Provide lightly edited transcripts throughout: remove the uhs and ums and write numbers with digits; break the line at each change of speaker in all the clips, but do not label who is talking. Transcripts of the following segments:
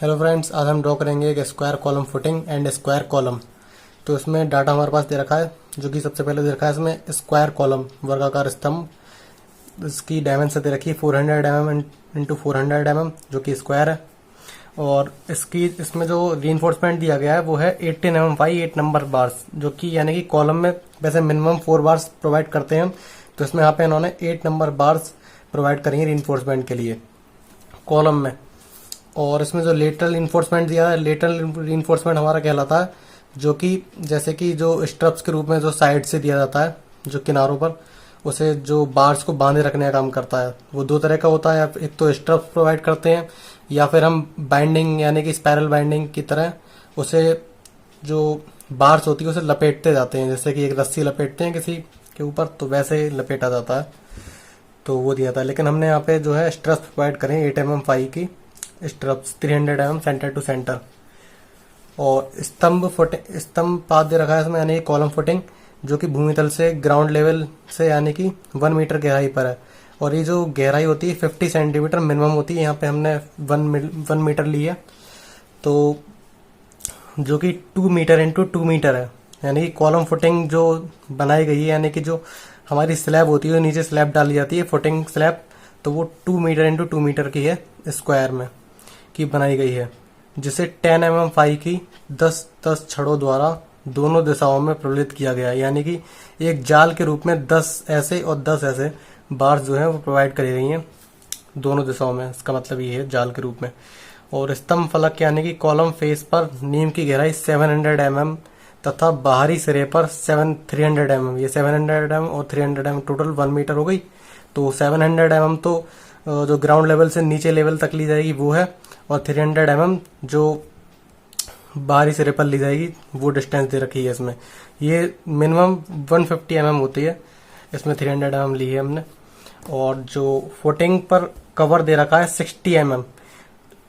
Hello friends, आज हम draw करेंगे एक square column footing and square column. तो इसमें डाटा हमारे पास दे रखा है, जो कि सबसे पहले दे रखा है इसमें स्क्वायर कॉलम वर्गाकार स्तंभ। इसकी डायमेंशन दे रखी है 400 mm इंटू 400 mm, जो कि स्क्वायर है। और इसमें जो रीइंफोर्समेंट दिया गया है वो है 18 mm बाई 8 नंबर बार्स, जो कि यानी कि कॉलम में वैसे मिनिमम 4 बार्स प्रोवाइड करते हैं हम, तो इसमें यहाँ पे इन्होंने 8 नंबर बार्स प्रोवाइड करेंगे रीइंफोर्समेंट के लिए कॉलम में। और इसमें जो लेटरल इन्फोर्समेंट दिया है, लेटरल इन्फोर्समेंट हमारा कहलाता है, जो कि जैसे कि जो स्ट्रप्स के रूप में जो साइड से दिया जाता है, जो किनारों पर, उसे जो बार्स को बांधे रखने का काम करता है। वो दो तरह का होता है, एक तो स्ट्रप्स प्रोवाइड करते हैं, या फिर हम बाइंडिंग यानी कि स्पायरल बाइंडिंग की तरह उसे जो बार्स होती है उसे लपेटते जाते हैं, जैसे कि एक रस्सी लपेटते हैं किसी के ऊपर, तो वैसे लपेटा जाता है। तो वो दिया था, लेकिन हमने यहाँ पे जो है स्ट्रप्स प्रोवाइड करें 8 mm फाई की स्ट्रप्स 300 mm सेंटर टू सेंटर। और स्तंभ पाथ दे रखा है इसमें, यानी कॉलम फुटिंग, जो कि भूमि तल से ग्राउंड लेवल से यानी कि 1 मीटर गहराई पर है। और ये जो गहराई होती है 50 सेंटीमीटर मिनिमम होती है, यहाँ पे हमने 1 मीटर ली है, तो जो कि 2 मीटर इंटू 2 मीटर है। यानी कि कॉलम फुटिंग जो बनाई गई है, यानी कि जो हमारी स्लैब होती है, नीचे स्लैब डाली जाती है फुटिंग स्लैब, तो वो 2 मीटर इंटू 2 मीटर की है, स्क्वायर में की बनाई गई है, जिसे 10 mm फाई की 10 छड़ों द्वारा दोनों दिशाओं में प्रबलित किया गया है। यानी कि एक जाल के रूप में 10 ऐसे और 10 ऐसे बार्स जो है वो प्रोवाइड करी गई हैं दोनों दिशाओं में। इसका मतलब ये है जाल के रूप में। और स्तंभ फलक यानी कि कॉलम फेस पर नीम की गहराई 700 mm तथा बाहरी सिरे पर 300 mm। ये 700 mm और 300 mm टोटल 1 मीटर हो गई। तो 700 mm तो जो ग्राउंड लेवल से नीचे लेवल तक ली जाएगी वो है, और 300 mm जो बाहरी सिरे पर ली जाएगी वो डिस्टेंस दे रखी है इसमें। ये मिनिमम 150 mm होती है, इसमें 300 mm ली है हमने। और जो फुटिंग पर कवर दे रखा है 60 mm,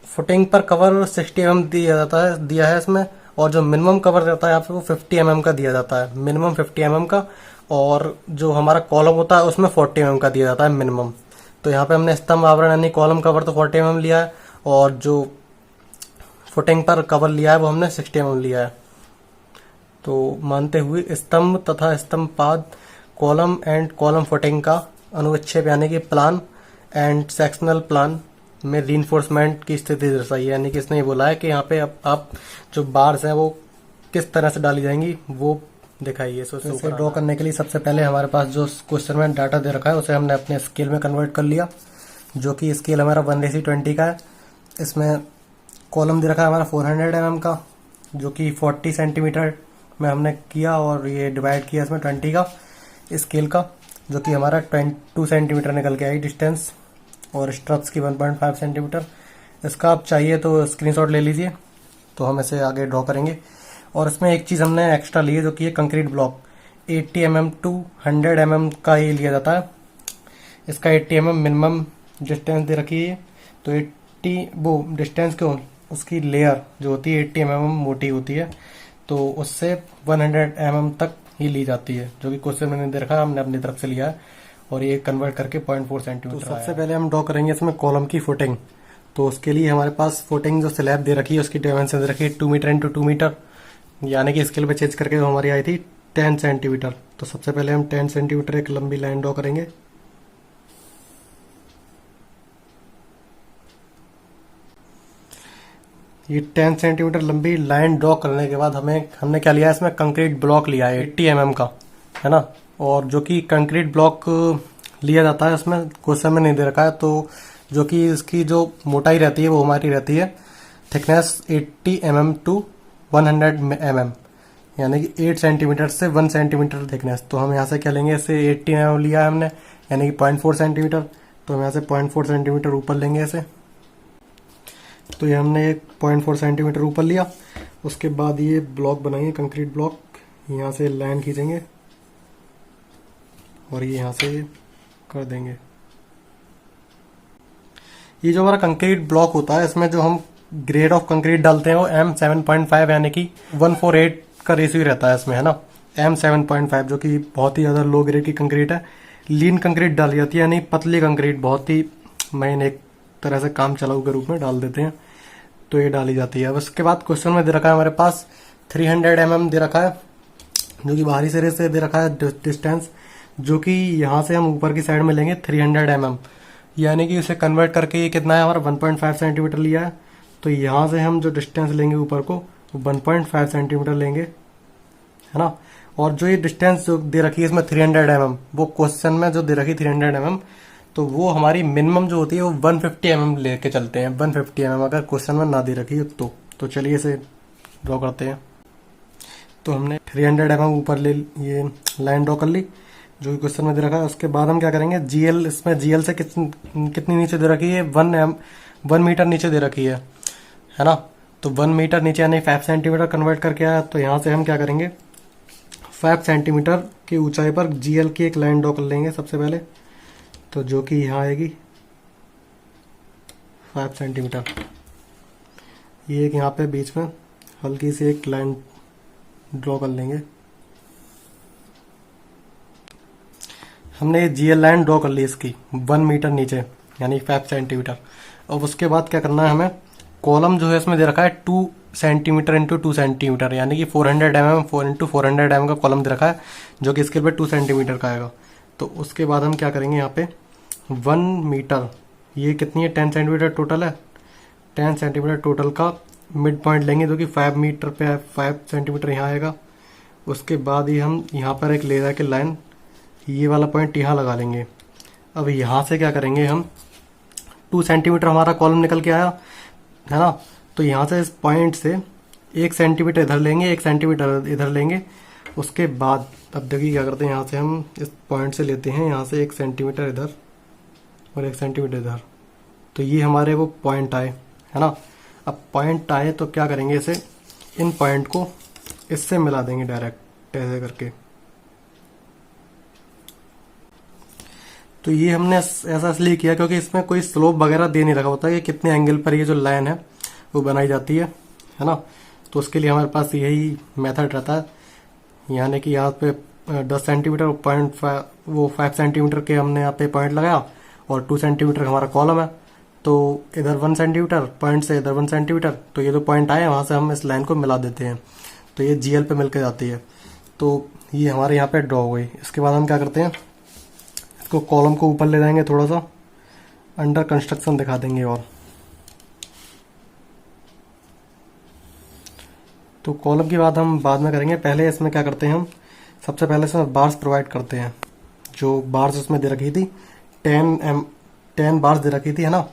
फुटिंग पर कवर 60 mm दिया है इसमें। और जो मिनिमम कवर रहता है यहाँ पे वो 50 mm का दिया जाता है, मिनिमम 50 mm का। और जो हमारा कॉलम होता है उसमें 40 mm का दिया जाता है मिनिमम। तो यहाँ पे हमने स्तंभ आवरण यानी कॉलम कवर तो 40 mm लिया है, और जो फुटिंग पर कवर लिया है वो हमने 60 mm लिया है। तो मानते हुए स्तंभ तथा स्तंभ पाद कॉलम एंड कॉलम फुटिंग का अनुच्छेद यानी कि प्लान एंड सेक्शनल प्लान में रीइंफोर्समेंट की स्थिति दर्शाई है। यानी कि इसने ये बोला है कि यहाँ पे आप जो बार्स हैं वो किस तरह से डाली जाएंगी वो दिखाइए। इसे ड्रॉ करने के लिए सबसे पहले हमारे पास जो क्वेश्चन में डाटा दे रखा है उसे हमने अपने स्केल में कन्वर्ट कर लिया, जो कि स्केल हमारा 1:20 का है। इसमें कॉलम दे रखा है हमारा 400 mm का, जो कि 40 सेंटीमीटर में हमने किया, और ये डिवाइड किया इसमें 20 का स्केल का, जो कि हमारा 22 सेंटीमीटर निकल के आई डिस्टेंस। और स्ट्रप्स की 1.5 सेंटीमीटर। इसका आप चाहिए तो स्क्रीनशॉट ले लीजिए, तो हम इसे आगे ड्रॉ करेंगे। और इसमें एक चीज़ हमने एक्स्ट्रा ली है, जो कि है concrete block 80 mm to 100 mm का ये लिया जाता है। इसका 80 mm मिनिमम डिस्टेंस दे रखी है, तो 80 वो डिस्टेंस क्यों, उसकी लेयर जो होती है 80 mm मोटी होती है, तो उससे 100 mm तक ही ली जाती है, जो कि क्वेश्चन मैंने दे रखा है, हमने अपनी तरफ से लिया है। और ये कन्वर्ट करके 0.4 सेंटीमीटर। तो सबसे पहले हम ड्रॉ करेंगे इसमें कॉलम की फुटिंग। तो उसके लिए हमारे पास फुटिंग जो स्लैब दे रखी है उसकी डायमेंशन दे रखी है 2 मीटर इंटू 2 मीटर, यानी कि स्केल पे चेंज करके जो हमारी आई थी 10 सेंटीमीटर। तो सबसे पहले हम 10 सेंटीमीटर एक लंबी लाइन ड्रॉ करेंगे। ये 10 सेंटीमीटर लंबी लाइन ड्रॉ करने के बाद हमने क्या लिया है, इसमें कंक्रीट ब्लॉक लिया है 80 mm का, है ना। और जो कि कंक्रीट ब्लॉक लिया जाता है इसमें क्वेश्चन में नहीं दे रखा है, तो जो कि इसकी जो मोटाई रहती है वो हमारी रहती है थिकनेस 80 mm टू 100 mm, यानी कि 8 सेंटीमीटर से 1 सेंटीमीटर थिकनेस। तो हम यहाँ से क्या लेंगे, इसे 80 mm लिया है हमने, यानी कि 0.4 सेंटीमीटर। तो हम यहाँ से 0.4 सेंटीमीटर ऊपर लेंगे इसे। तो ये हमने 0.4 सेंटीमीटर ऊपर लिया। उसके बाद ये ब्लॉक बनाएंगे कंक्रीट ब्लॉक, यहाँ से लाइन खींचेंगे और ये यहाँ से कर देंगे। ये जो हमारा कंक्रीट ब्लॉक होता है, इसमें जो हम ग्रेड ऑफ कंक्रीट डालते हैं वो M7.5 यानी कि 148 का रेशियो रहता है इसमें, है ना। M7.5 जो कि बहुत ही ज़्यादा लो ग्रेड की कंक्रीट है। लीन कंक्रीट डाली जाती है, यानी पतली कंक्रीट, बहुत ही महीन एक तरह से काम चलाऊ के रूप में डाल देते हैं। तो ये डाली जाती है। अब उसके बाद क्वेश्चन में दे रखा है हमारे पास 300 mm दे रखा है, जो कि बाहरी सिरे से दे रखा है डिस्टेंस, जो कि यहाँ से हम ऊपर की साइड में लेंगे 300 mm, यानी कि उसे कन्वर्ट करके ये कितना है हमारा 1.5 सेंटीमीटर लिया है। तो यहाँ से हम जो डिस्टेंस लेंगे ऊपर को 1.5 सेंटीमीटर लेंगे, है ना। और जो ये डिस्टेंस जो दे रखी है इसमें 300 mm, वो क्वेश्चन में जो दे रखी 300 mm, तो वो हमारी मिनिमम जो होती है वो 150 mm लेके चलते हैं। 150 mm अगर क्वेश्चन में ना दे रखी है तो चलिए इसे ड्रॉ करते हैं। तो हमने 300 mm ऊपर ले ये लाइन ड्रॉ कर ली जो क्वेश्चन में दे रखा है। उसके बाद हम क्या करेंगे, जीएल, इसमें जीएल से कितनी नीचे दे रखी है, 1 मीटर नीचे दे रखी है ना। तो 1 मीटर नीचे यानी 5 सेंटीमीटर कन्वर्ट करके आया। तो यहाँ से हम क्या करेंगे, 5 सेंटीमीटर की ऊंचाई पर जीएल की एक लाइन ड्रॉ कर लेंगे सबसे पहले, तो जो कि यहाँ आएगी 5 सेंटीमीटर। ये एक यहाँ पे बीच में हल्की सी एक लाइन ड्रॉ कर लेंगे। हमने ये जीएल लाइन ड्रॉ कर ली इसकी 1 मीटर नीचे यानी 5 सेंटीमीटर। अब उसके बाद क्या करना है, हमें कॉलम जो है इसमें दे रखा है 2 सेंटीमीटर इंटू 2 सेंटीमीटर, यानी कि 400 mm 4 इंटू 400 mm का कॉलम दे रखा है, जो कि स्केल पे 2 सेंटीमीटर का आएगा। तो उसके बाद हम क्या करेंगे, यहाँ पे 1 मीटर, ये कितनी है 10 सेंटीमीटर टोटल है, 10 सेंटीमीटर टोटल का मिड पॉइंट लेंगे, जो कि 5 मीटर पे 5 सेंटीमीटर यहाँ आएगा। उसके बाद ही हम यहाँ पर एक लेज़र की लाइन, ये वाला पॉइंट यहाँ लगा लेंगे। अब यहाँ से क्या करेंगे, हम 2 सेंटीमीटर हमारा कॉलम निकल के आया है ना। तो यहाँ से इस पॉइंट से 1 सेंटीमीटर इधर लेंगे, 1 सेंटीमीटर इधर लेंगे। उसके बाद अब देखिए क्या करते हैं, यहाँ से हम इस पॉइंट से लेते हैं यहाँ से 1 सेंटीमीटर इधर और 1 सेंटीमीटर इधर। तो ये हमारे वो पॉइंट आए, है ना। अब पॉइंट आए तो क्या करेंगे, इसे इन पॉइंट को इससे मिला देंगे डायरेक्ट ऐसे करके। तो ये हमने ऐसा इसलिए किया क्योंकि इसमें कोई स्लोप वगैरह दे नहीं रखा होता है कि कितने एंगल पर ये जो लाइन है वो बनाई जाती है ना। तो उसके लिए हमारे पास यही मेथड रहता है, यानी कि यहाँ पे 10 सेंटीमीटर पॉइंट वो 5 सेंटीमीटर के हमने यहाँ पे पॉइंट लगाया और 2 सेंटीमीटर हमारा कॉलम है। तो इधर 1 सेंटीमीटर पॉइंट से इधर 1 सेंटीमीटर, तो ये जो पॉइंट आए वहाँ से हम इस लाइन को मिला देते हैं, तो ये जीएल पे मिलकर जाती है। तो ये हमारे यहाँ पे ड्रॉ हो गई। इसके बाद हम क्या करते हैं, इसको कॉलम को ऊपर ले जाएंगे, थोड़ा सा अंडर कंस्ट्रक्शन दिखा देंगे। और तो कॉलम की बात हम बाद में करेंगे, पहले इसमें क्या करते हैं, हम सबसे पहले इसमें बार्स प्रोवाइड करते हैं। जो बार्स उसमें दे रखी थी 10 बार्स दे रखी थी, है ना,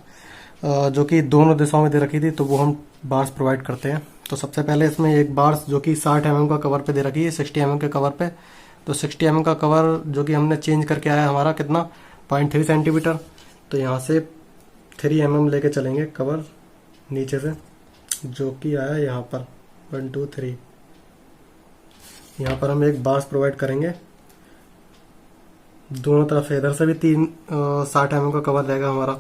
जो कि दोनों दिशाओं में दे रखी थी, तो वो हम बार्स प्रोवाइड करते हैं। तो सबसे पहले इसमें एक बार्स जो कि 60 mm का कवर पे दे रखी है, 60 mm के कवर पे। तो 60 mm का कवर जो कि हमने चेंज करके आया हमारा कितना 0.3 सेंटीमीटर। तो यहाँ से 3 mm लेके चलेंगे कवर नीचे से, जो कि आया यहाँ पर 1 2 3। यहाँ पर हम एक बार्स प्रोवाइड करेंगे दोनों तरफ से। इधर से भी 60 mm का कवर रहेगा हमारा।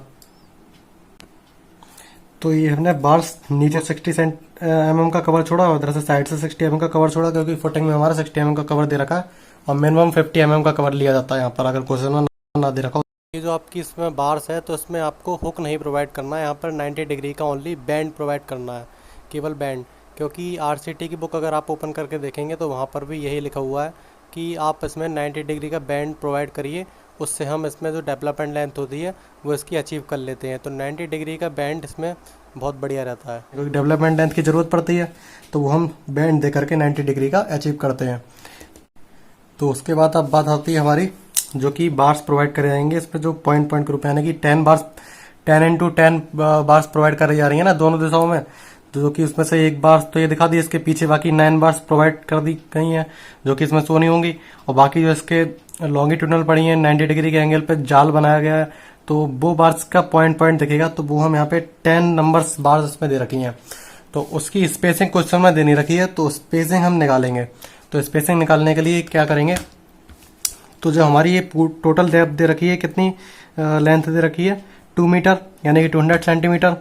तो ये हमने बार्स नीचे 60 mm का कवर छोड़ा और इधर से साइड से 60 mm का कवर छोड़ा, क्योंकि फुटिंग में हमारा 60 mm का कवर दे रखा है और मिनिमम 50 mm का कवर लिया जाता है यहाँ पर, अगर क्वेश्चन में ना दे रखा हो। ये जो आपकी इसमें बार्स है, तो इसमें आपको हुक नहीं प्रोवाइड करना है, यहाँ पर 90 डिग्री का ओनली बैंड प्रोवाइड करना है, केवल बैंड। क्योंकि आरसीटी की बुक अगर आप ओपन करके देखेंगे तो वहाँ पर भी यही लिखा हुआ है कि आप इसमें 90 डिग्री का बैंड प्रोवाइड करिए, उससे हम इसमें जो डेवलपमेंट लेंथ होती है वो इसकी अचीव कर लेते हैं। तो 90 डिग्री का बैंड इसमें बहुत बढ़िया रहता है, क्योंकि डेवलपमेंट लेंथ की ज़रूरत पड़ती है, तो वो हम बैंड दे करके 90 डिग्री का अचीव करते हैं। तो उसके बाद अब बात आती है हमारी, जो कि बार्स प्रोवाइड करे जाएंगे इस पर, जो पॉइंट के रूप में, यानी कि 10 इंटू 10 बार्स प्रोवाइड करे जा रही है ना दोनों दिशाओं में। जो कि उसमें से एक बार्स तो ये दिखा दी इसके पीछे, बाकी 9 बार्स प्रोवाइड कर दी गई हैं जो कि इसमें शो नहीं होंगी। और बाकी जो इसके लॉन्गिट्यूडनल पड़ी हैं 90 डिग्री के एंगल पे जाल बनाया गया है, तो वो बार्स का पॉइंट दिखेगा। तो वो हम यहाँ पे 10 नंबर्स बार्स इसमें दे रखी हैं, तो उसकी स्पेसिंग क्वेश्चन में देनी रखी है, तो स्पेसिंग हम निकालेंगे। तो स्पेसिंग निकालने के लिए क्या करेंगे, तो जो हमारी ये टोटल डेप्थ दे रखी है, कितनी लेंथ दे रखी है 2 मीटर यानी कि 200 सेंटीमीटर,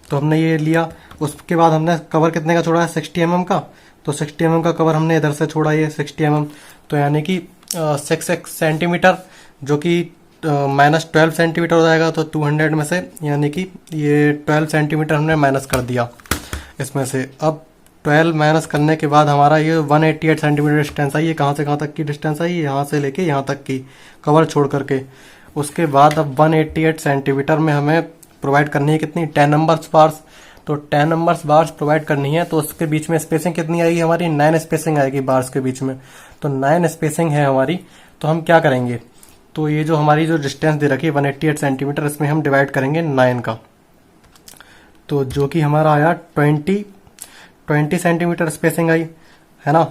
तो हमने ये लिया। उसके बाद हमने कवर कितने का छोड़ा है 60 mm का, तो 60 mm का कवर हमने इधर से छोड़ा ये 60 mm, तो यानी कि 6 सेंटीमीटर, जो कि -12 सेंटीमीटर हो जाएगा। तो 200 में से यानी कि ये 12 सेंटीमीटर हमने माइनस कर दिया। इसमें से। अब 12 माइनस करने के बाद हमारा ये 188 सेंटीमीटर डिस्टेंस आई। ये कहाँ से कहाँ तक की डिस्टेंस आई? यहाँ से लेके यहाँ तक की, कवर छोड़ करके। उसके बाद अब 188 सेंटीमीटर में हमें प्रोवाइड करनी है कितनी? 10 नंबर्स बार्स। तो 10 नंबर्स बार्स प्रोवाइड करनी है, तो उसके बीच में स्पेसिंग कितनी आएगी हमारी? 9 स्पेसिंग आएगी बार्स के बीच में। तो 9 स्पेसिंग है हमारी। तो हम क्या करेंगे, तो ये जो हमारी जो डिस्टेंस दे रखी है 188 सेंटीमीटर, इसमें हम डिवाइड करेंगे 9 का। तो जो कि हमारा आया 20 सेंटीमीटर स्पेसिंग आई, है ना।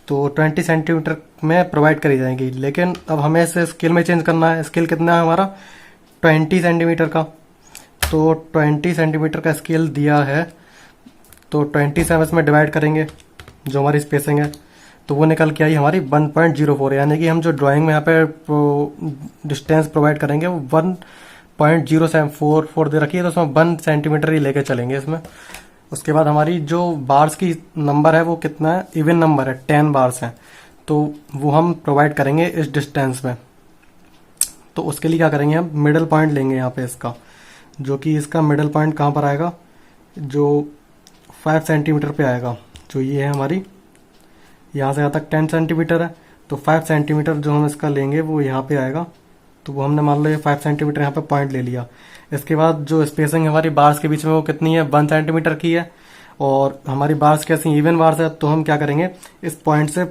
तो 20 सेंटीमीटर में प्रोवाइड करी जाएगी। लेकिन अब हमें इसे स्केल में चेंज करना है। स्केल कितना है हमारा? 20 सेंटीमीटर का। तो 20 सेंटीमीटर का स्केल दिया है, तो 20 से हम इसमें डिवाइड करेंगे जो हमारी स्पेसिंग है, तो वो निकल के आई हमारी 1.04। यानी कि हम जो ड्राइंग में यहाँ पे डिस्टेंस प्रोवाइड करेंगे वो 1.0744 दे रखी है, तो उसमें 1 सेंटीमीटर ही लेके चलेंगे इसमें। उसके बाद हमारी जो बार्स की नंबर है वो कितना है? इवन नंबर है, 10 बार्स हैं। तो वो हम प्रोवाइड करेंगे इस डिस्टेंस में। तो उसके लिए क्या करेंगे, हम मिडल पॉइंट लेंगे यहाँ पे इसका, जो कि इसका मिडल पॉइंट कहाँ पर आएगा? जो 5 सेंटीमीटर पे आएगा। जो ये है हमारी, यहाँ से यहाँ तक 10 सेंटीमीटर है, तो 5 सेंटीमीटर जो हम इसका लेंगे वो यहाँ पे आएगा। तो वो हमने मान लो ये 5 सेंटीमीटर यहाँ पे पॉइंट ले लिया। इसके बाद जो स्पेसिंग हमारी बार्स के बीच में वो कितनी है? 1 सेंटीमीटर की है। और हमारी बार्स कैसी? इवन बार्स है। तो हम क्या करेंगे, इस पॉइंट से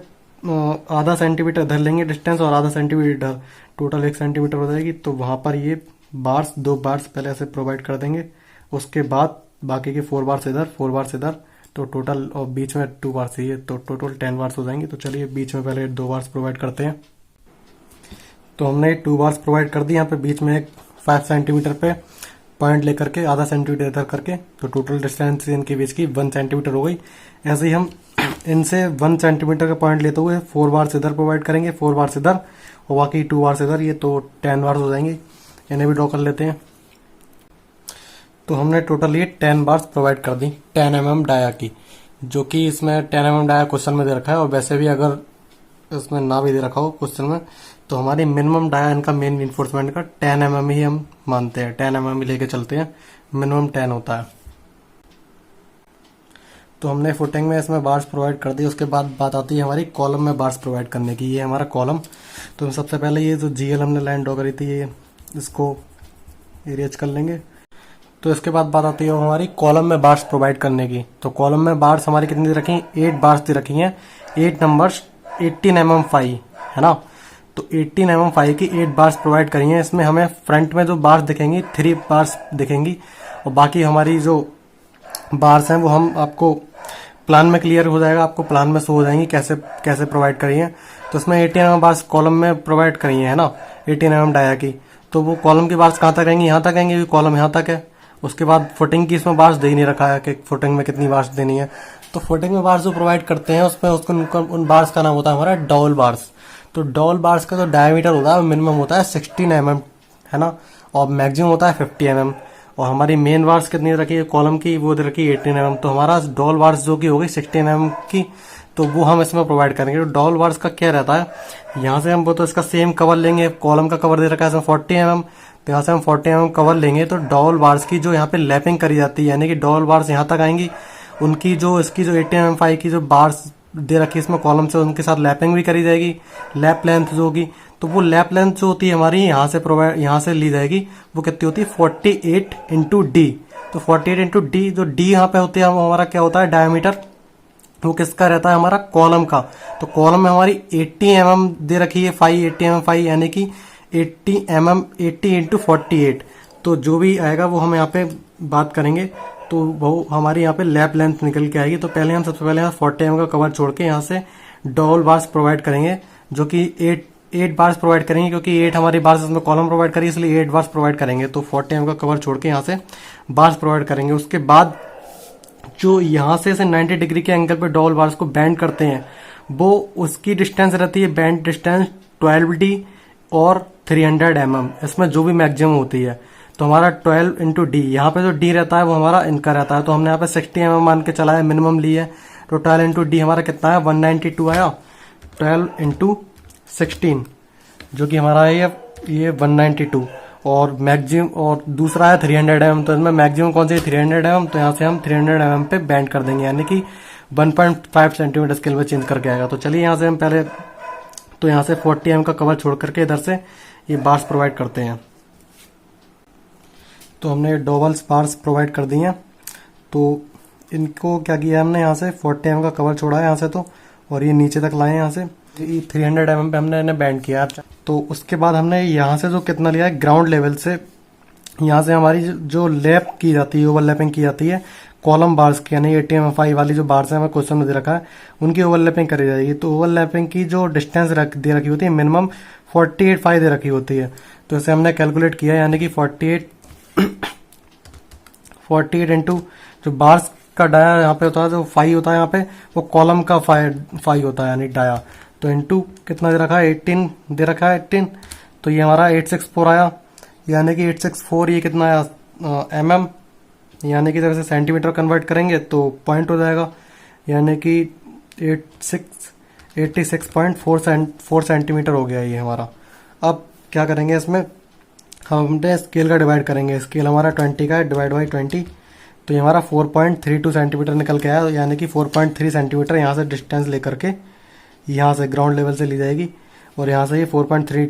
आधा सेंटीमीटर इधर लेंगे डिस्टेंस और आधा सेंटीमीटर इधर, टोटल 1 सेंटीमीटर हो जाएगी। तो वहां पर ये बार्स, 2 बार्स पहले से प्रोवाइड कर देंगे। उसके बाद बाकी के 4 बार्स इधर, 4 बार्स इधर, तो टोटल, और बीच में 2 बार्स चाहिए, तो टोटल 10 बार्स हो जाएंगे। तो चलिए बीच में पहले 2 बार्स प्रोवाइड करते हैं। तो हमने 2 बार्स प्रोवाइड कर दी। यहाँ पे बीच में एक 5 सेंटीमीटर पे पॉइंट लेकर के आधा सेंटीमीटर इधर करके, तो टोटल डिस्टेंस इनके बीच की 1 सेंटीमीटर हो गई। ऐसे ही हम इनसे 1 सेंटीमीटर का पॉइंट लेते हुए 4 बार्स इधर प्रोवाइड करेंगे, 4 बार्स इधर, और बाकी 2 बार्स इधर। ये तो 10 बार्स हो जाएंगे। इन्हें भी ड्रॉ कर लेते हैं। तो हमने टोटल ये 10 बार्स प्रोवाइड कर दी 10 mm डाया की, जो कि इसमें 10 mm डाया क्वेश्चन में दे रखा है। और वैसे भी अगर इसमें ना भी दे रखा हो क्वेश्चन में, तो हमारी मिनिमम डाया इनका मेन रिइंफोर्समेंट का 10 mm ही हम मानते हैं, 10 mm ही लेके चलते हैं। मिनिमम 10 होता है। तो हमने फुटिंग में इसमें बार्स प्रोवाइड कर दी। उसके बाद बात आती है हमारी कॉलम में बार्स प्रोवाइड करने की। ये हमारा कॉलम। तो सबसे पहले ये जो GL हमने लाइन ड्रॉ करी थी, ये इसको इरेज कर लेंगे। तो इसके बाद बात आती है हमारी कॉलम में बार्स प्रोवाइड करने की। तो कॉलम में बार्स हमारी कितनी दे रखी हैं? 8 बार्स दे रखी हैं। 8 नंबर्स 18 mm 5, है ना। तो 18 mm 5 की 8 बार्स प्रोवाइड करी हैं। इसमें हमें फ्रंट में जो बार्स दिखेंगी 3 बार्स दिखेंगी, और बाकी हमारी जो बार्स हैं वो हम आपको प्लान में क्लियर हो जाएगा, आपको प्लान में शो हो जाएंगी कैसे कैसे प्रोवाइड करी है। तो इसमें 18 mm बार्स कॉलम में प्रोवाइड करी है ना, 18 mm डाया की। तो वो कॉलम की बार्स कहाँ तक आएंगी? यहाँ तक आएंगी, कॉलम यहाँ तक है। उसके बाद फुटिंग की इसमें बार्स दे ही नहीं रखा है कि फुटिंग में कितनी बार्स देनी है। तो फुटिंग में बार्स जो प्रोवाइड करते हैं उसमें उन बार्स का नाम होता है हमारा डॉल बार्स। तो डॉल बार्स का जो डायमीटर होता है मिनिमम होता है 16 mm, है ना, और मैक्सिमम होता है 50 mm। और हमारी मेन बार्स कितनी रखी है कॉलम की? वो दे रखी है 18 mm। तो हमारा डॉल बार्स जो की होगी 16 mm की, तो वो हम इसमें प्रोवाइड करेंगे। तो डॉल बार्स का क्या रहता है, यहाँ से हम वो तो इसका सेम कवर लेंगे। कॉलम का कवर दे रखा है इसमें 40 mm, तो यहाँ से हम 40 mm कवर लेंगे। तो डॉल बार्स की जो यहाँ पे लैपिंग करी जाती है, यानी कि डॉल बार्स यहाँ तक आएंगी, उनकी जो इसकी जो 18 mm 5 की जो बार्स दे रखी है इसमें कॉलम से, उनके साथ लैपिंग भी करी जाएगी। लैप लेंथ जो होगी, तो वो लैप लेंथ जो होती है हमारी यहाँ से ली जाएगी, वो कितनी होती है 48 इंटू D। तो 48 इंटू D, जो D यहाँ पे होती है वो हमारा क्या होता है डायमीटर, वो किसका रहता है हमारा कॉलम का। तो कॉलम में हमारी 80 mm दे रखी है 80 mm 5, यानी कि 80 mm 80 इंटू 48। तो जो भी आएगा वो हम यहाँ पे बात करेंगे, तो वो हमारी यहाँ पे लैप लेंथ निकल के आएगी। तो पहले हम सबसे पहले यहाँ 40 mm का कवर छोड़ के यहाँ से डॉल बार्स प्रोवाइड करेंगे, जो कि 8 बार्स प्रोवाइड करेंगे, क्योंकि 8 हमारी बार्स इसमें कॉलम प्रोवाइड करी, इसलिए 8 बार्स प्रोवाइड करेंगे। तो 40 mm का कवर छोड़ के यहाँ से बार्स प्रोवाइड करेंगे। उसके बाद जो यहाँ से 90 डिग्री के एंगल पे डॉल बार्स को बैंड करते हैं, वो उसकी डिस्टेंस रहती है बैंड डिस्टेंस 12D और 300 mm, इसमें जो भी मैक्सिमम होती है। तो हमारा 12 इंटू D, यहाँ पे जो D रहता है वो हमारा इनका रहता है। तो हमने यहाँ पे 60 mm मान के चला है, मिनिमम ली है। तो 12 इंटू D हमारा कितना है 192 आया, 12 इंटू 16 जो कि हमारा है ये 192। और मैक्सिमम, और दूसरा है 300 mm। तो इसमें मैक्सिमम कौन सी 300 mm, तो यहाँ से हम 300 mm पे बैंड कर देंगे, यानी कि 1.5 सेंटीमीटर स्केल में चेंज करके आएगा। तो चलिए यहाँ से हम पहले तो यहाँ से 40 mm का कवर छोड़ करके इधर से ये बार्स प्रोवाइड करते हैं। तो हमने डबल्स बार्स प्रोवाइड कर दी हैं। तो इनको क्या किया हमने, यहाँ से 40 mm का कवर छोड़ा है यहाँ से, तो और ये नीचे तक लाए यहाँ से 300 mm पे हमने इन्हें बैंड किया। तो उसके बाद हमने यहाँ से जो कितना लिया है ग्राउंड लेवल से, यहाँ से हमारी जो लैप की जाती है, ओवरलैपिंग की जाती है कॉलम बार्स की, यानी ATMFI वाली जो बार्स है हमें क्वेश्चन में दे रखा है उनकी ओवरलैपिंग करी जाएगी। तो ओवरलैपिंग की जो डिस्टेंस दे रखी होती है मिनिमम 48.5 दे रखी होती है। तो इसे हमने कैलकुलेट किया, यानी कि 48 इंटू जो बार्स का डाया यहाँ पे होता है, जो फाई होता है यहाँ पे, वो कॉलम का फाई होता है यानी डाया। तो इंटू कितना दे रखा है 18 दे रखा है 18। तो ये हमारा 864 आया, यानी कि 864 ये कितना आया mm, यानी कि जब इसे सेंटीमीटर कन्वर्ट करेंगे तो पॉइंट हो जाएगा, यानी कि 86.4 सेंटीमीटर हो गया ये हमारा। अब क्या करेंगे, इसमें हमने स्केल का डिवाइड करेंगे। स्केल हमारा 20 का है, डिवाइड बाई 20, तो ये हमारा 4.32 सेंटीमीटर निकल के आया, यानी कि 4.3 सेंटीमीटर यहाँ से डिस्टेंस लेकर के यहाँ से ग्राउंड लेवल से ली जाएगी और यहाँ से ये 4.3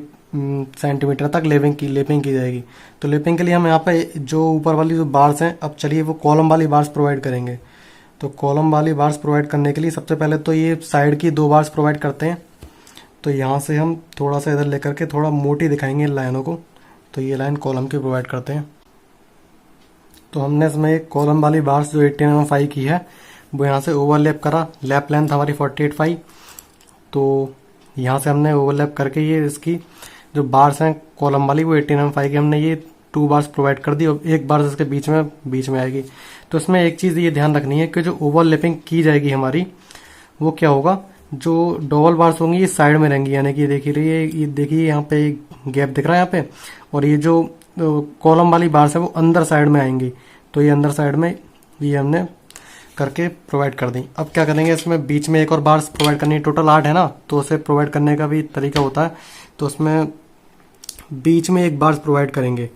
सेंटीमीटर तक लेपिंग की जाएगी। तो लेपिंग के लिए हम यहाँ पे जो ऊपर वाली जो बार्स हैं, अब चलिए वो कॉलम वाली बार्स प्रोवाइड करेंगे। तो कॉलम वाली बार्स प्रोवाइड करने के लिए सबसे पहले तो ये साइड की 2 बार्स प्रोवाइड करते हैं। तो यहाँ से हम थोड़ा सा इधर लेकर के थोड़ा मोटी दिखाएंगे लाइनों को। तो ये लाइन कॉलम की प्रोवाइड करते हैं। तो हमने इसमें एक कॉलम वाली बार्स जो 18mm की है वो यहाँ से ओवरलैप करा। लैप लेंथ हमारी 48.5, तो यहाँ से हमने ओवरलैप करके ये इसकी जो बार्स हैं कॉलम वाली वो 18mm की हमने ये 2 बार्स प्रोवाइड कर दी और एक बार इसके बीच में आएगी। तो इसमें एक चीज़ ये ध्यान रखनी है कि जो ओवरलैपिंग की जाएगी हमारी वो क्या होगा, जो डबल बार्स होंगी ये साइड में रहेंगी, यानी कि ये देखिए यहाँ पे गैप दिख रहा है यहाँ पे, और ये जो कॉलम वाली बार्स है वो अंदर साइड में आएंगी। तो ये अंदर साइड में ये हमने करके प्रोवाइड कर दी। अब क्या करेंगे, इसमें बीच में एक और बार्स प्रोवाइड करनी है। टोटल 8 है ना, तो उसे प्रोवाइड करने का भी तरीका होता है। तो उसमें बीच में एक बार्स प्रोवाइड करेंगे,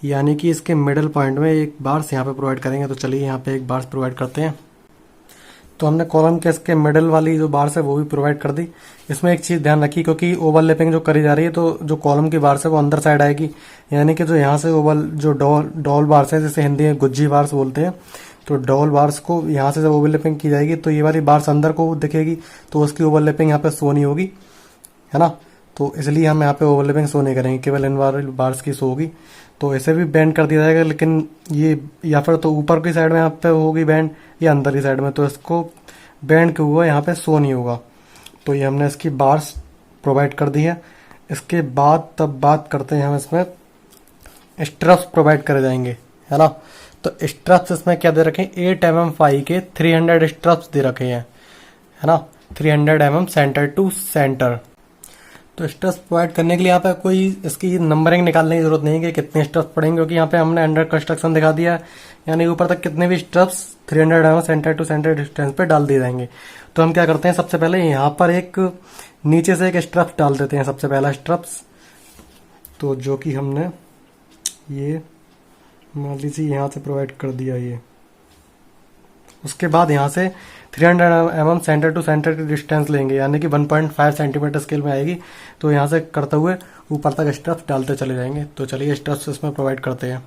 यानी कि इसके मिडल पॉइंट में एक बार्स यहाँ पे प्रोवाइड करेंगे। तो चलिए यहाँ पे एक बार्स प्रोवाइड करते हैं। तो हमने कॉलम के इसके मिडल वाली जो बार्स है वो भी प्रोवाइड कर दी। इसमें एक चीज़ ध्यान रखी, क्योंकि ओवरलैपिंग जो करी जा रही है तो जो कॉलम की बार्स है वो अंदर साइड आएगी, यानी कि जो यहाँ से जो डॉल बार्स है, जैसे हिंदी में गुज्जी बार्स बोलते हैं, तो डबल बार्स को यहाँ से जब ओवरलैपिंग की जाएगी तो ये वाली बार्स अंदर को दिखेगी, तो उसकी ओवरलैपिंग यहाँ पे शो नहीं होगी, है ना। तो इसलिए हम यहाँ पे ओवरलैपिंग शो नहीं करेंगे, केवल इन वाली बार्स की शो होगी। तो इसे भी बैंड कर दिया जाएगा, लेकिन ये या फिर तो ऊपर की साइड में यहाँ पे होगी बैंड या अंदर की साइड में, तो इसको बैंड के हुआ यहाँ पे शो नहीं होगा। तो ये हमने इसकी बार्स प्रोवाइड कर दी है। इसके बाद तब बात करते हैं हम इसमें स्ट्रप्स प्रोवाइड करे जाएंगे, है ना। तो स्ट्रप्स इसमें क्या दे रखे हैं, 8mm के 300 स्ट्रप्स दे रखे हैं, है ना, 300 mm सेंटर टू सेंटर। तो स्ट्रप्स प्रोवाइड करने के लिए यहाँ पे कोई इसकी नंबरिंग निकालने की जरूरत नहीं है कि कितने स्ट्रप्स पड़ेंगे, क्योंकि यहाँ पे हमने अंडर कंस्ट्रक्शन दिखा दिया है, यानी ऊपर तक कितने भी stirrups 300 mm centre to centre distance पे डाल दिए जाएंगे। तो हम क्या करते हैं, सबसे पहले यहाँ पर एक नीचे से एक स्ट्रप्स डाल देते हैं, सबसे पहला स्ट्रप्स। तो जो कि हमने ये मान लीजिए यहाँ से प्रोवाइड कर दिया ये। उसके बाद यहाँ से 300 mm सेंटर टू सेंटर की डिस्टेंस लेंगे, यानी कि 1.5 सेंटीमीटर स्केल में आएगी। तो यहाँ से करते हुए ऊपर तक स्ट्रप्स डालते चले जाएंगे। तो चलिए स्ट्रप्स इसमें प्रोवाइड करते हैं।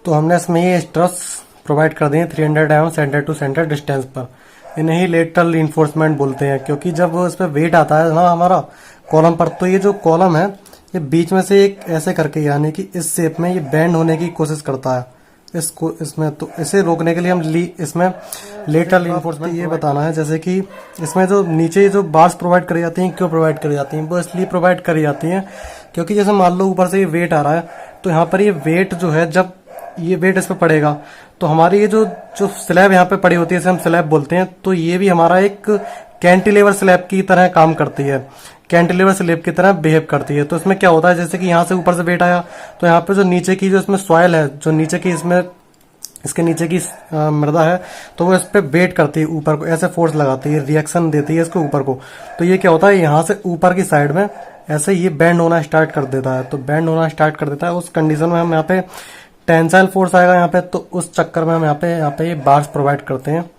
तो हमने इसमें ये स्ट्रप्स प्रोवाइड कर दिए 300 mm centre to centre distance पर। इन्हें ही लेटरल रिइंफोर्समेंट बोलते हैं, क्योंकि जब इस पर वेट आता है ना हमारा कॉलम पर, तो ये जो कॉलम है ये बीच में से एक ऐसे करके, यानी कि इस शेप में ये बेंड होने की कोशिश करता है इसमें। तो इसे रोकने के लिए हम इसमें लेटरल रिइंफोर्समेंट ये बताना है, जैसे कि इसमें जो नीचे जो बार्स प्रोवाइड करी जाती हैं, क्यों प्रोवाइड करी जाती हैं, वो इसलिए प्रोवाइड करी जाती हैं क्योंकि जैसे मान लो ऊपर से ये वेट आ रहा है, तो यहाँ पर ये वेट जो है, जब ये वेट इस पर पड़ेगा तो हमारी ये जो स्लैब यहाँ पे पड़ी होती है, इसे हम स्लैब बोलते हैं। तो ये भी हमारा एक कैंटिलीवर स्लैब की तरह काम करती है, कैंटिलीवर स्लैब की तरह बिहेव करती है। तो इसमें क्या होता है, जैसे कि यहाँ से ऊपर से वेट आया, तो यहाँ पे जो नीचे की जो इसमें सॉइल है, जो नीचे की इसमें इसके नीचे की मृदा है, तो वो इस पे वेट करती है, ऊपर को ऐसे फोर्स लगाती है, रिएक्शन देती है इसको ऊपर को। तो ये क्या होता है, यहाँ से ऊपर की साइड में ऐसे ये बैंड होना स्टार्ट कर देता है। तो बैंड होना स्टार्ट कर देता है, उस कंडीशन में हम यहाँ पे टेंसाइल फोर्स आएगा यहाँ पे, तो उस चक्कर में हम यहाँ पे ये बार्स प्रोवाइड करते हैं।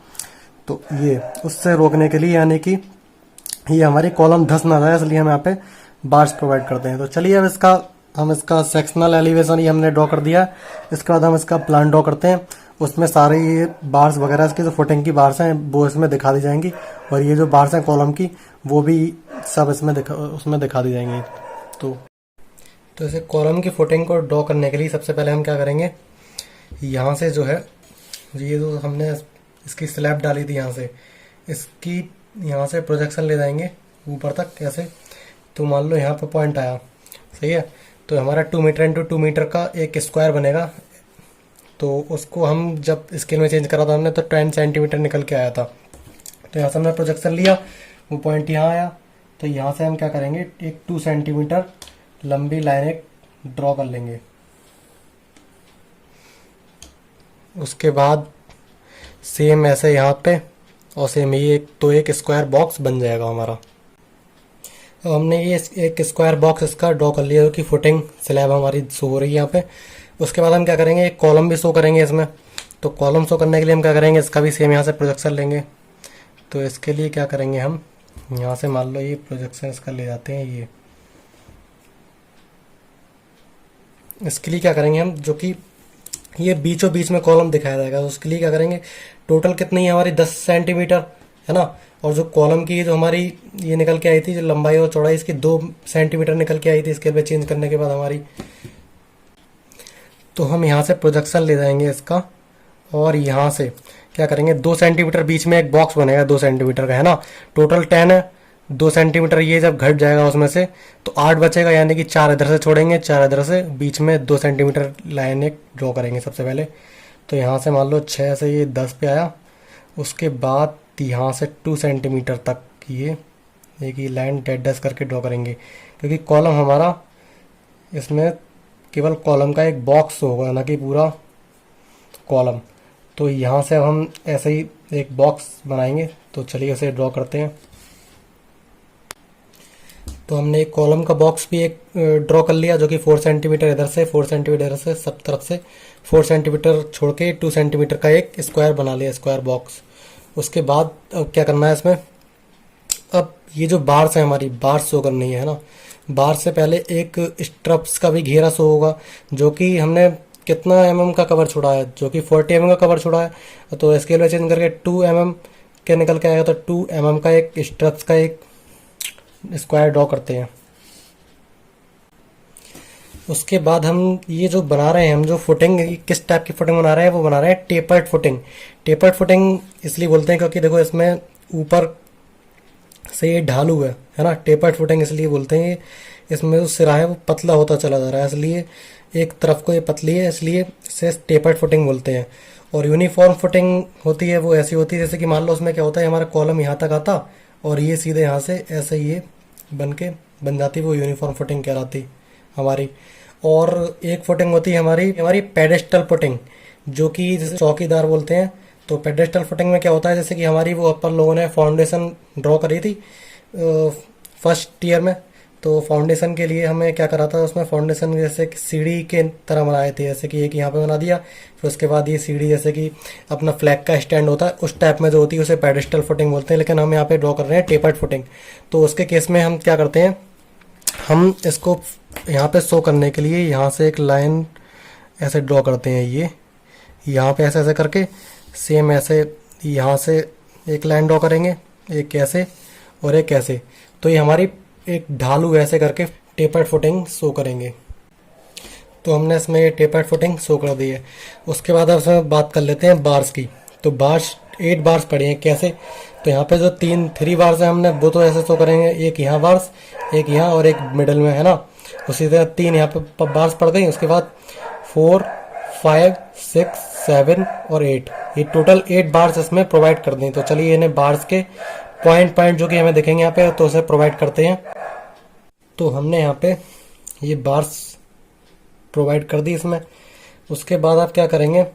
तो ये उससे रोकने के लिए, यानी कि ये हमारी कॉलम धंस ना जाए, इसलिए हम यहाँ पे बार्स प्रोवाइड करते हैं। तो चलिए अब हम इसका सेक्शनल एलिवेशन ये हमने ड्रॉ कर दिया। इसके बाद हम इसका प्लान ड्रॉ करते हैं। उसमें सारे ये बार्स वगैरह इसकी जो फुटिंग की बार्स हैं वो इसमें दिखा दी जाएंगी, और ये जो बार्स हैं कॉलम की वो भी सब उसमें दिखा दी जाएंगी। तो इसे कॉलम की फुटिंग को ड्रॉ करने के लिए सबसे पहले हम क्या करेंगे, यहाँ से जो है ये जो हमने इसकी स्लैब डाली थी यहाँ से, इसकी यहाँ से प्रोजेक्शन ले जाएंगे ऊपर तक ऐसे। तो मान लो यहाँ पे पॉइंट आया, सही है। तो हमारा 2 मीटर इंटू 2 मीटर का एक स्क्वायर बनेगा। तो उसको हम जब स्केल में चेंज करा था हमने, तो 10 सेंटीमीटर निकल के आया था। तो यहाँ से हमने प्रोजेक्शन लिया, वो पॉइंट यहाँ आया। तो यहाँ से हम क्या करेंगे, एक 2 सेंटीमीटर लंबी लाइन एक ड्रॉ कर लेंगे। उसके बाद सेम ऐसे यहाँ पे, और सेम ये एक स्क्वायर बॉक्स बन जाएगा हमारा। तो हमने ये एक स्क्वायर बॉक्स इसका ड्रॉ कर लिया, कि फुटिंग स्लैब हमारी शो हो रही है यहाँ पे। उसके बाद हम क्या करेंगे, एक कॉलम भी शो करेंगे इसमें। तो कॉलम शो करने के लिए हम क्या करेंगे, इसका भी सेम यहाँ से प्रोजेक्शन लेंगे। तो इसके लिए क्या करेंगे, हम यहाँ से मान लो ये प्रोजेक्शन इसका ले जाते हैं। इसके लिए क्या करेंगे हम, जो कि ये बीचों बीच में कॉलम दिखाया जाएगा, तो उसके लिए क्या करेंगे, टोटल कितनी है हमारी 10 सेंटीमीटर है ना। और जो कॉलम की जो हमारी ये निकल के आई थी, जो लंबाई और चौड़ाई इसकी 2 सेंटीमीटर निकल के आई थी स्केल पे चेंज करने के बाद हमारी। तो हम यहाँ से प्रोजेक्शन ले जाएंगे इसका, और यहाँ से क्या करेंगे, 2 सेंटीमीटर बीच में एक बॉक्स बनेगा 2 सेंटीमीटर का, है ना। टोटल 10 है, 2 सेंटीमीटर ये जब घट जाएगा उसमें से तो 8 बचेगा, यानी कि 4 इधर से छोड़ेंगे, 4 इधर से, बीच में 2 सेंटीमीटर लाइन एक ड्रॉ करेंगे सबसे पहले। तो यहाँ से मान लो 6 से ये 10 पे आया। उसके बाद यहाँ से 2 सेंटीमीटर तक ये एक लाइन डैश करके ड्रॉ करेंगे, क्योंकि कॉलम हमारा इसमें केवल कॉलम का एक बॉक्स होगा, ना कि पूरा कॉलम। तो यहाँ से हम ऐसे ही एक बॉक्स बनाएंगे। तो चलिए उसे ड्रॉ करते हैं। तो हमने एक कॉलम का बॉक्स भी एक ड्रॉ कर लिया, जो कि 4 सेंटीमीटर इधर से, 4 सेंटीमीटर इधर से, सब तरफ से 4 सेंटीमीटर छोड़ के 2 सेंटीमीटर का एक स्क्वायर बना लिया, स्क्वायर बॉक्स। उसके बाद अब क्या करना है इसमें, अब ये जो बार्स है हमारी, बार्स शो करनी है ना। बार से पहले एक स्ट्रप्स का भी घेरा शो होगा, जो कि हमने कितना mm का कवर छोड़ा है, जो कि 40 mm का कवर छोड़ा है। तो स्केल में चेंज करके 2 mm के निकल के आएगा। तो 2 mm का एक स्ट्रप्स का एक स्क्वायर ड्रॉ करते हैं। उसके बाद हम ये जो बना रहे हैं, हम जो फुटिंग, किस टाइप की फुटिंग बना रहे हैं, वो बना रहे हैं टेपर्ड फुटिंग। टेपर्ड फुटिंग इसलिए बोलते हैं क्योंकि देखो इसमें ऊपर से ये ढालू है ना। टेपर्ड फुटिंग इसलिए बोलते हैं, इसमें जो सिरा है वो पतला होता चला जा रहा है, इसलिए एक तरफ को ये पतली है, इसलिए इसे टेपर्ड फुटिंग बोलते हैं। और यूनिफॉर्म फुटिंग होती है, वो ऐसी होती है जैसे कि मान लो उसमें क्या होता है, हमारा कॉलम यहाँ तक आता और ये सीधे यहाँ से ऐसे ये बन जाती, वो यूनिफॉर्म फुटिंग कहलाती हमारी। और एक फुटिंग होती है हमारी पेडेस्टल फुटिंग, जो कि जैसे चौकीदार बोलते हैं। तो पेडेस्टल फुटिंग में क्या होता है, जैसे कि हमारी वो अपन लोगों ने फाउंडेशन ड्रॉ करी थी फर्स्ट ईयर में। तो फाउंडेशन के लिए हमें क्या करा था, उसमें फाउंडेशन जैसे कि सीढ़ी के तरह बनाए थे, जैसे कि एक यहाँ पे बना दिया, फिर उसके बाद ये सीढ़ी जैसे कि अपना फ्लैग का स्टैंड होता है उस टाइप में जो होती है उसे पेडेस्टल फुटिंग बोलते हैं। लेकिन हम यहाँ पे ड्रॉ कर रहे हैं टेपर्ड फुटिंग। तो उसके केस में हम क्या करते हैं, हम इसको यहाँ पे शो करने के लिए यहाँ से एक लाइन ऐसे ड्रॉ करते हैं, ये यहाँ पे ऐसे ऐसे करके, सेम ऐसे यहाँ से एक लाइन ड्रॉ करेंगे, एक ऐसे और एक ऐसे। तो ये हमारी एक ढालू ऐसे करके टेपर्ड फुटिंग शो करेंगे। तो हमने इसमें ये टेपर्ड फुटिंग शो कर दी है। उसके बाद अब इसमें बात कर लेते हैं बार्स की। तो बार्स 8 बार्स पड़े हैं, कैसे, तो यहाँ पे जो 3 बार्स हैं हमने वो तो ऐसे शो करेंगे, एक यहाँ बार्स, एक यहाँ और एक मिडल में, है ना। उसी तरह 3 यहाँ पे बार्स पड़ गई। उसके बाद 4, 5, 6, 7 और 8, ये टोटल 8 बार्स इसमें प्रोवाइड कर दें। तो चलिए इन्हें बार्स के पॉइंट जो कि हमें दिखेंगे यहाँ पे, तो उसे प्रोवाइड करते हैं। तो हमने यहाँ पे ये बार्स प्रोवाइड कर दी इसमें। उसके बाद आप क्या करेंगे,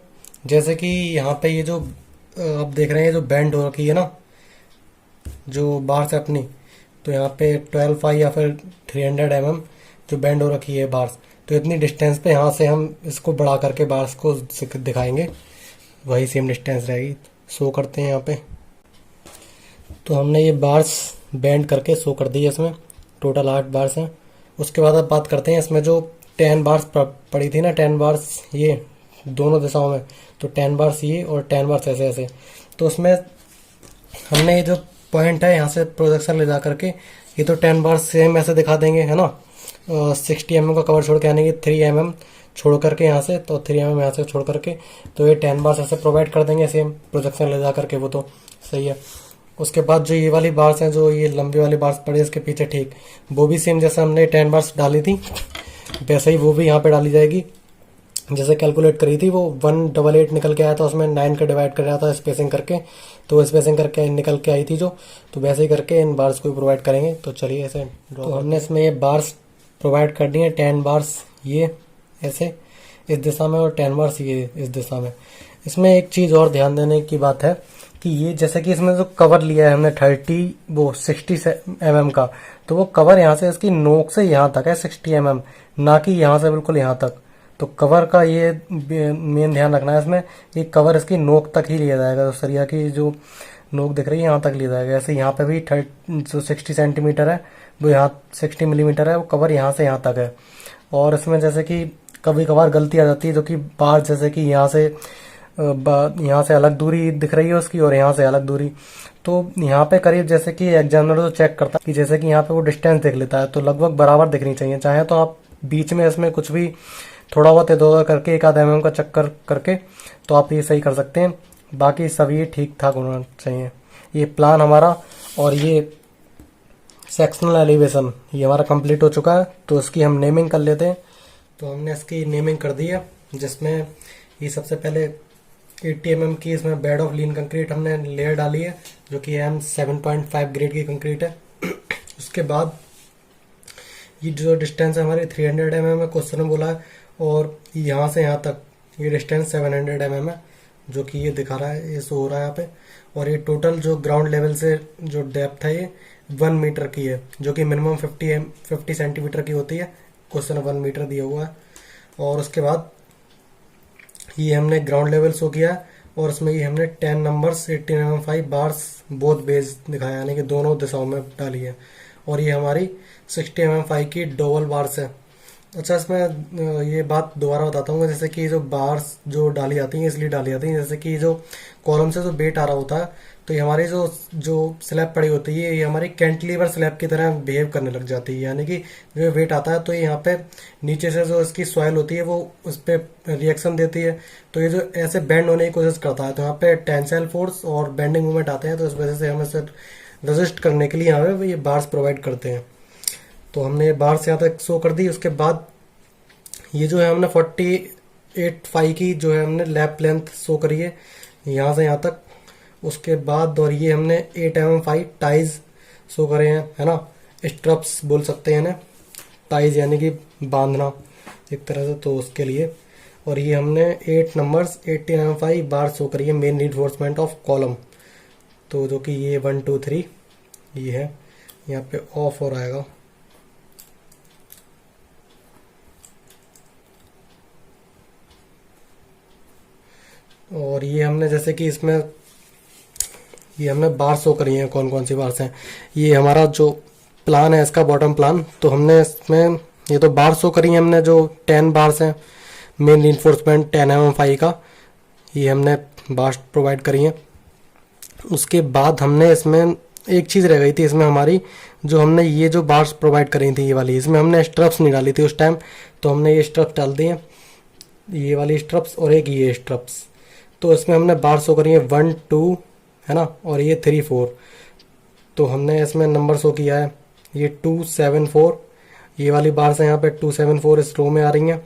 जैसे कि यहाँ पे ये जो आप देख रहे हैं जो बैंड हो रखी है ना, जो बार्स है अपनी, तो यहाँ पे 12 या फिर 300 mm जो बेंड हो रखी है बार्स, तो इतनी डिस्टेंस पे यहाँ से हम इसको बढ़ा करके बार्स को दिखाएंगे, वही सेम डिस्टेंस रहेगी। शो करते हैं यहाँ पे, तो हमने ये बार्स बेंड करके शो कर दिए। इसमें टोटल 8 बार्स हैं। उसके बाद अब बात करते हैं इसमें जो 10 बार्स पड़ी थी ना, 10 बार्स ये दोनों दिशाओं में, तो 10 बार्स ये और 10 बार्स ऐसे ऐसे। तो उसमें हमने ये जो पॉइंट है यहाँ से प्रोजेक्शन ले जा करके ये तो 10 बार्स सेम ऐसे दिखा देंगे, है ना। 60 mm का कवर छोड़ के, यानी कि 3 mm छोड़ करके यहाँ से, तो 3 mm यहाँ से छोड़ करके, तो ये 10 बार्स ऐसे प्रोवाइड कर देंगे सेम प्रोजेक्शन ले जा करके, वो तो सही है। उसके बाद जो ये वाली बार्स हैं, जो ये लंबी वाली बार्स पड़ी है इसके पीछे, ठीक वो भी सेम जैसे हमने 10 बार्स डाली थी वैसे ही वो भी यहाँ पे डाली जाएगी। जैसे कैलकुलेट करी थी वो 188 निकल के आया था, उसमें 9 का डिवाइड कर रहा था स्पेसिंग करके, तो स्पेसिंग करके निकल के आई थी जो, तो वैसे ही करके इन बार्स को प्रोवाइड करेंगे। तो चलिए ऐसे तो हमने इसमें ये बार्स प्रोवाइड कर दिए, 10 बार्स ये ऐसे इस दिशा में और 10 बार्स ये इस दिशा में। इसमें एक चीज और ध्यान देने की बात है कि ये जैसे कि इसमें जो कवर लिया है हमने 60 mm का, तो वो कवर यहाँ से इसकी नोक से यहाँ तक है 60 mm, ना कि यहाँ से बिल्कुल यहाँ तक। तो कवर का ये मेन ध्यान रखना है इसमें, ये कवर इसकी नोक तक ही लिया जाएगा, तो सरिया की जो नोक दिख रही है यहाँ तक लिया जाएगा। ऐसे यहाँ पे भी जो 60 सेंटीमीटर है वो यहाँ 60 मिलीमीटर है, वो कवर यहाँ से यहाँ तक है। और इसमें जैसे कि कभी कभार गलती आ जाती है, जो कि बार जैसे कि यहाँ से अलग दूरी दिख रही है उसकी और यहाँ से अलग दूरी, तो यहाँ पे करीब जैसे कि एग्जामिनर तो चेक करता है कि जैसे कि यहाँ पे वो डिस्टेंस देख लेता है, तो लगभग बराबर दिखनी चाहिए। चाहे तो आप बीच में इसमें कुछ भी थोड़ा बहुत इधर उधर करके 1 आध mm का चक्कर करके तो आप ये सही कर सकते हैं, बाकी सब ये ठीक ठाक होना चाहिए। ये प्लान हमारा और ये सेक्शनल एलिवेशन ये हमारा कंप्लीट हो चुका है, तो इसकी हम नेमिंग कर लेते हैं। तो हमने इसकी नेमिंग कर दी है, जिसमें ये सबसे पहले 80 mm की इसमें बेड ऑफ लीन कंक्रीट हमने लेयर डाली है, जो कि एम 7.5 ग्रेड की कंक्रीट है। उसके बाद ये जो डिस्टेंस है हमारी 300 mm है, क्वेश्चन में बोला है, और यहाँ से यहाँ तक ये डिस्टेंस 700 mm है, जो कि ये दिखा रहा है, ये शो हो रहा है यहाँ पे। और ये टोटल जो ग्राउंड लेवल से जो डेप्थ है ये 1 मीटर की है, जो कि मिनिमम 50 सेंटीमीटर की होती है। क्वेश्चन 1 मीटर दिया हुआ है। और उसके बाद ये हमने ग्राउंड लेवल शो किया है, और उसमें ये हमने 10 numbers 18 mm 5 bars both base दिखाया, यानी कि दोनों दिशाओं में डाली है। और ये हमारी 60 mm 5 की डबल बार्स है। अच्छा, इसमें ये बात दोबारा बताता हूँ, जैसे कि जो बार्स जो डाली जाती हैं इसलिए डाली जाती हैं, जैसे कि जो कॉलम से जो वेट आ रहा होता है, तो ये हमारी जो स्लैब पड़ी होती है ये हमारी कैंटिलीवर स्लैब की तरह बिहेव करने लग जाती है, यानी कि जो वेट आता है तो ये यहाँ पे नीचे से जो इसकी सॉइल होती है वो उस पर रिएक्शन देती है, तो ये जो ऐसे बेंड होने की कोशिश करता है, तो यहाँ पे टेंसाइल फोर्स और बेंडिंग मूवमेंट आते हैं, तो इस वजह से हम इसे रेजिस्ट करने के लिए यहाँ पे ये बार्स प्रोवाइड करते हैं। तो हमने ये बार्स यहाँ तक शो कर दी। उसके बाद ये जो है हमने 48.5 की जो है हमने लैप लेंथ शो करी है यहाँ से यहाँ तक। उसके बाद और ये हमने 8 mm 5 टाइज शो करे हैं, है ना, स्ट्रप्स बोल सकते हैं ना, टाइज यानी कि बांधना एक तरह से, तो उसके लिए। और ये हमने 8 नंबर्स 18 mm 5 बार शो करी है मेन रीइंफोर्समेंट ऑफ कॉलम, तो जो कि ये 1 2 3 ये है, यहाँ पे ऑफ हो रहेगा। और ये हमने जैसे कि इसमें ये हमने बार शो करी हैं, कौन कौन सी बार्स हैं। ये हमारा जो प्लान है इसका बॉटम प्लान, तो हमने इसमें ये तो बार शो करी है हमने, जो 10 बार्स हैं मेन रीइंफोर्समेंट 10 mm 5 का, ये हमने बार्स प्रोवाइड करी हैं। उसके बाद हमने इसमें एक चीज़ रह गई थी इसमें हमारी, जो हमने ये जो बार्स प्रोवाइड करी थी ये वाली, इसमें हमने स्ट्रप्स नहीं डाली थी उस टाइम, तो हमने ये स्ट्रप्स डाल दी हैं, ये वाली स्ट्रप्स और एक ये स्ट्रप्स। तो इसमें हमने बार शो करी है 1 2 है ना, और ये 3 4। तो हमने इसमें नंबर शो किया है, ये 2 7 4 ये वाली बार्स हैं यहाँ पे 2 7 4 इस रो में आ रही हैं,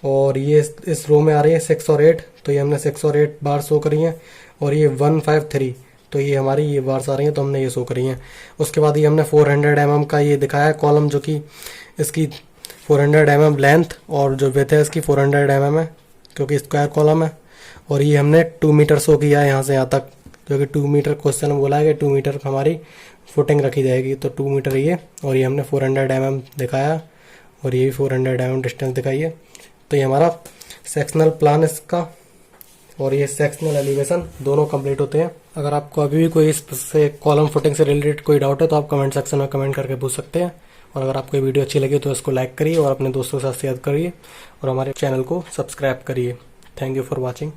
और ये इस रो में आ रही है 6 और 8, तो ये हमने 6 और 8 बार शो करी हैं। और ये 1 5 3 तो ये हमारी ये बार्स आ रही हैं, तो हमने ये शो करी हैं। उसके बाद ये हमने 400 mm का ये दिखाया है कॉलम, जो कि इसकी 400 mm लेंथ और जो विड्थ है इसकी 400 mm है, क्योंकि स्क्वायर कॉलम है। और ये हमने 2 मीटर शो किया है यहाँ से यहाँ तक, जो कि 2 मीटर क्वेश्चन में बोला है कि 2 मीटर हमारी फुटिंग रखी जाएगी। तो 2 मीटर ये, और ये हमने 400 mm दिखाया, और ये भी 400 mm डिस्टेंस दिखाई है। तो ये हमारा सेक्शनल प्लान इसका और ये सेक्शनल एलिवेशन दोनों कंप्लीट होते हैं। अगर आपको अभी भी कोई इससे कॉलम फुटिंग से रिलेटेड कोई डाउट है तो आप कमेंट सेक्शन में कमेंट करके पूछ सकते हैं। और अगर आपको ये वीडियो अच्छी लगी तो इसको लाइक करिए और अपने दोस्तों के साथ शेयर करिए और हमारे चैनल को सब्सक्राइब करिए। Thank you for watching.